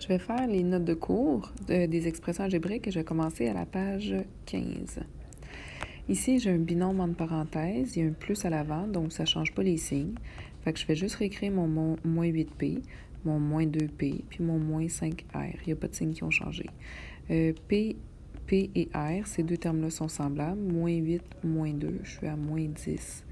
Je vais faire les notes de cours des expressions algébriques et je vais commencer à la page 15. Ici, j'ai un binôme entre parenthèses, il y a un plus à l'avant, donc ça ne change pas les signes. Fait que je vais juste réécrire mon moins 8P, mon moins 2P, puis mon moins 5R. Il n'y a pas de signes qui ont changé. P et R, ces deux termes-là sont semblables. Moins 8, moins 2, je suis à moins 10.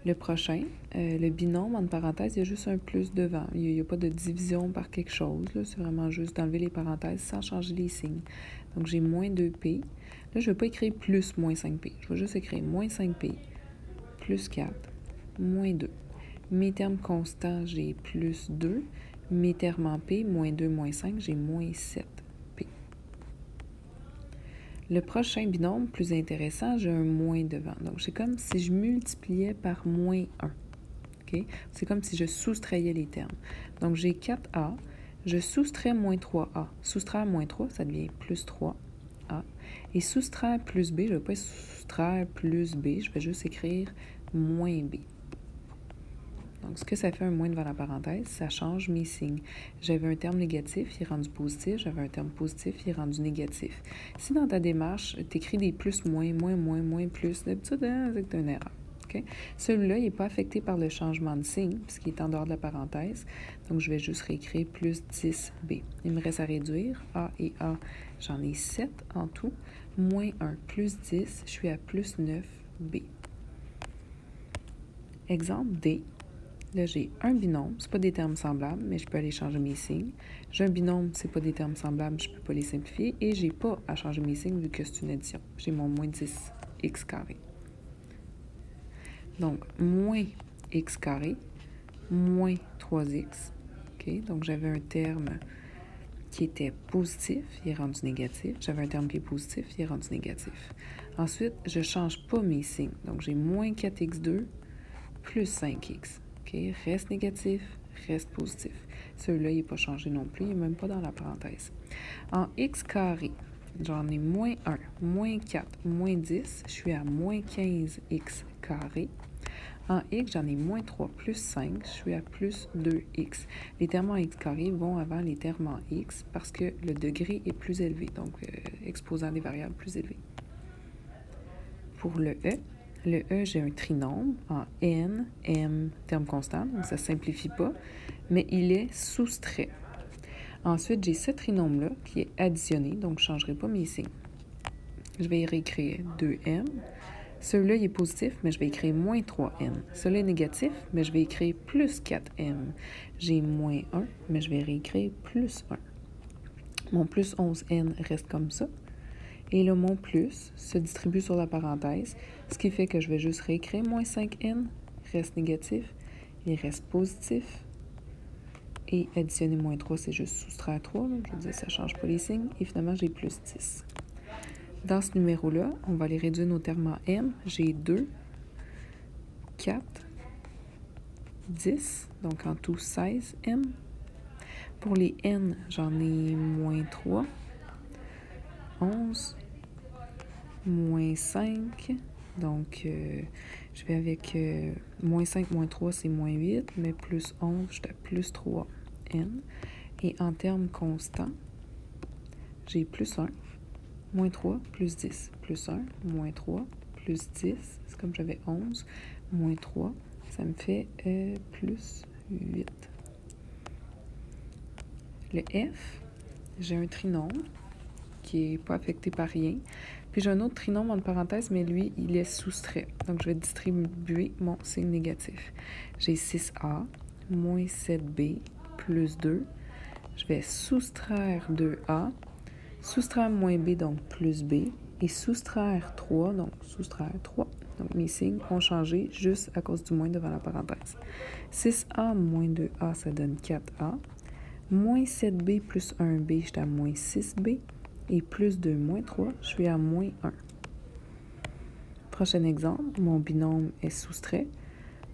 Le prochain, le binôme, entre parenthèses, il y a juste un plus devant. Il n'y a pas de division par quelque chose. C'est vraiment juste d'enlever les parenthèses sans changer les signes. Donc, j'ai moins 2P. Là, je ne vais pas écrire plus moins 5P. Je vais juste écrire moins 5P, plus 4, moins 2. Mes termes constants, j'ai plus 2. Mes termes en P, moins 2, moins 5, j'ai moins 7P. Le prochain binôme, plus intéressant, j'ai un moins devant. Donc, c'est comme si je multipliais par moins 1. Okay? C'est comme si je soustrayais les termes. Donc, j'ai 4A. Je soustrais moins 3A. Soustraire moins 3, ça devient plus 3A. Et soustraire plus B, je ne vais pas soustraire plus B, je vais juste écrire moins B. Donc, ce que ça fait un moins devant la parenthèse, ça change mes signes. J'avais un terme négatif, il est rendu positif. J'avais un terme positif, il est rendu négatif. Si dans ta démarche, tu écris des plus, moins, plus, d'habitude, c'est que tu as une erreur. Okay? Celui-là, il n'est pas affecté par le changement de signe, puisqu'il est en dehors de la parenthèse. Donc, je vais juste réécrire plus 10B. Il me reste à réduire. A et A, j'en ai 7 en tout. Moins 1, plus 10, je suis à plus 9B. Exemple D. Là, j'ai un binôme, c'est pas des termes semblables, mais je peux aller changer mes signes. J'ai un binôme, c'est pas des termes semblables, je peux pas les simplifier. Et j'ai pas à changer mes signes vu que c'est une addition. J'ai mon moins 10x carré. Donc, moins x carré, moins 3x. Okay? Donc, j'avais un terme qui était positif, il est rendu négatif. J'avais un terme qui est positif, il est rendu négatif. Ensuite, je change pas mes signes. Donc, j'ai moins 4x2 plus 5x. Okay? Reste négatif, reste positif. Celui-là, il n'est pas changé non plus, il n'est même pas dans la parenthèse. En x carré, j'en ai moins 1, moins 4, moins 10. Je suis à moins 15x carré. En x, j'en ai moins 3 plus 5. Je suis à plus 2x. Les termes en x carré vont avant les termes en x parce que le degré est plus élevé, donc exposant des variables plus élevées. Pour le E, j'ai un trinôme en N, M, terme constant, donc ça ne simplifie pas, mais il est soustrait. Ensuite, j'ai ce trinôme-là qui est additionné, donc je ne changerai pas mes signes. Je vais y réécrire 2M. Celui-là, il est positif, mais je vais écrire moins 3N. Celui-là est négatif, mais je vais écrire plus 4M. J'ai moins 1, mais je vais réécrire plus 1. Mon plus 11N reste comme ça. Et là, mon plus se distribue sur la parenthèse, ce qui fait que je vais juste réécrire moins 5N, reste négatif, il reste positif. Et additionner moins 3, c'est juste soustraire 3. Donc je veux dire, ça ne change pas les signes. Et finalement, j'ai plus 10. Dans ce numéro-là, on va aller réduire nos termes en M. J'ai 2, 4, 10, donc en tout 16M. Pour les N, j'en ai moins 3, 11, moins 5. Donc, je vais avec moins 5, moins 3, c'est moins 8, mais plus 11, j'étais à plus 3N. Et en termes constants, j'ai plus 1. Moins 3, plus 10, plus 1, moins 3, plus 10, c'est comme j'avais 11, moins 3, ça me fait plus 8. Le F, j'ai un trinôme qui n'est pas affecté par rien. Puis j'ai un autre trinôme entre parenthèses, mais lui, il est soustrait. Donc, je vais distribuer mon signe négatif. J'ai 6A, moins 7B, plus 2. Je vais soustraire 2A. Soustraire moins B, donc plus B, et soustraire 3, donc soustraire 3. Donc, mes signes ont changé juste à cause du moins devant la parenthèse. 6A moins 2A, ça donne 4A. Moins 7B plus 1B, j'étais à moins 6B. Et plus 2 moins 3, je suis à moins 1. Prochain exemple, mon binôme est soustrait.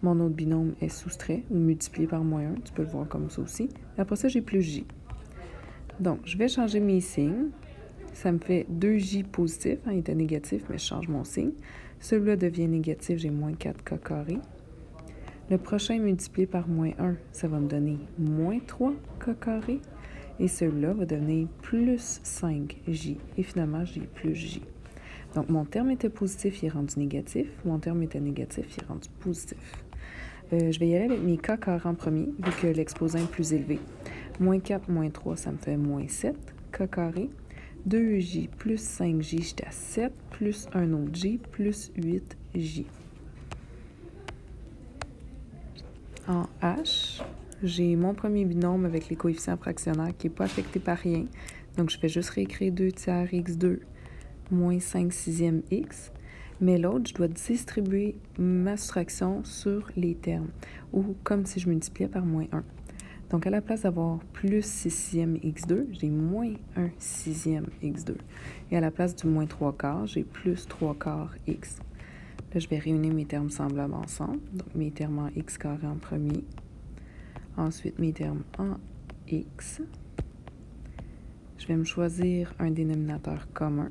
Mon autre binôme est soustrait, ou multiplié par moins 1. Tu peux le voir comme ça aussi. Après ça, j'ai plus J. Donc, je vais changer mes signes. Ça me fait 2J positif. Il était négatif, mais je change mon signe. Celui-là devient négatif, j'ai moins 4K carré. Le prochain multiplié par moins 1, ça va me donner moins 3k carré. Et celui-là va devenir plus 5j. Et finalement, j'ai plus j. Donc, mon terme était positif, il est rendu négatif. Mon terme était négatif, il est rendu positif. Je vais y aller avec mes k carrés en premier, vu que l'exposant est plus élevé. Moins 4, moins 3, ça me fait moins 7 k carré. 2j plus 5j, j'étais à 7, plus un autre j, plus 8j. En h, j'ai mon premier binôme avec les coefficients fractionnaires qui n'est pas affecté par rien. Donc, je vais juste réécrire 2 tiers x2 moins 5 sixièmes x. Mais l'autre, je dois distribuer ma soustraction sur les termes, ou comme si je multipliais par moins 1. Donc, à la place d'avoir plus 6 sixièmes x2, j'ai moins 1 sixième x2. Et à la place du moins 3 quarts, j'ai plus 3 quarts x. Là, je vais réunir mes termes semblables ensemble. Donc, mes termes en x carré en premier. Ensuite, mes termes en x. Je vais me choisir un dénominateur commun.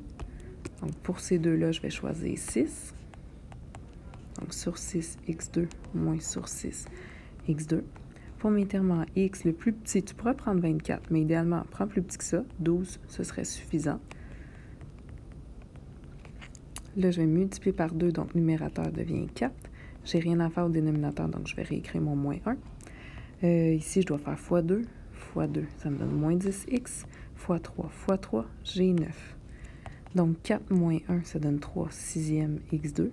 Donc, pour ces deux-là, je vais choisir 6. Donc, sur 6, x2 moins sur 6, x2. Pour mes termes en x, le plus petit, tu pourrais prendre 24, mais idéalement, prends plus petit que ça. 12, ce serait suffisant. Là, je vais multiplier par 2, donc numérateur devient 4. J'ai rien à faire au dénominateur, donc je vais réécrire mon moins 1. Ici, je dois faire x2. x2, ça me donne moins 10x. x3, x3, j'ai 9. Donc, 4 moins 1, ça donne 3 sixièmes x2.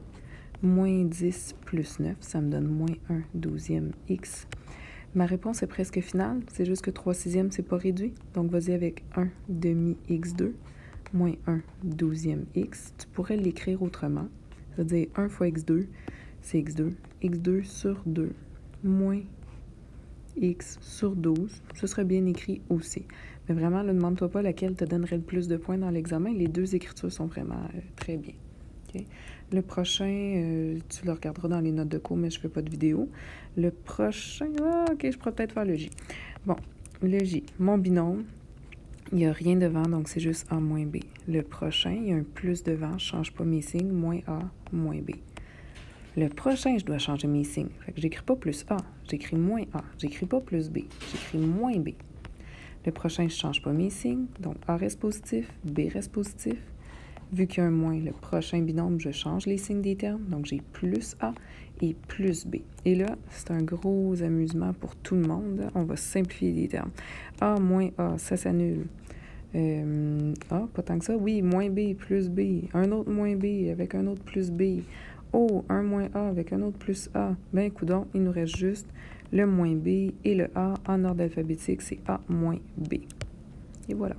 Moins 10 plus 9, ça me donne moins 1 douzième x. Ma réponse est presque finale. C'est juste que 3 sixièmes, c'est pas réduit. Donc, vas-y avec 1 demi x2 moins 1 douzième x. Tu pourrais l'écrire autrement. C'est-à-dire 1 fois x2, c'est x2. x2 sur 2 moins x sur 12. Ce serait bien écrit aussi. Mais vraiment, ne demande-toi pas laquelle te donnerait le plus de points dans l'examen. Les deux écritures sont vraiment très bien. Okay? Le prochain, tu le regarderas dans les notes de cours, mais je ne fais pas de vidéo. Le prochain, ok, je pourrais peut-être faire le J. Bon, le J, mon binôme, il n'y a rien devant, donc c'est juste A moins B. Le prochain, il y a un plus devant, je ne change pas mes signes, moins A, moins B. Le prochain, je dois changer mes signes. Fait que j'écris pas plus A, j'écris moins A. J'écris pas plus B, j'écris moins B. Le prochain, je ne change pas mes signes, donc A reste positif, B reste positif. Vu qu'il y a un moins, le prochain binôme, je change les signes des termes. Donc, j'ai plus A et plus B. Et là, c'est un gros amusement pour tout le monde. On va simplifier les termes. A moins A, ça s'annule. A, pas tant que ça. Oui, moins B plus B. Un autre moins B avec un autre plus B. Oh, un moins A avec un autre plus A. Ben, coudonc, il nous reste juste le moins B et le A en ordre alphabétique, c'est A moins B. Et voilà.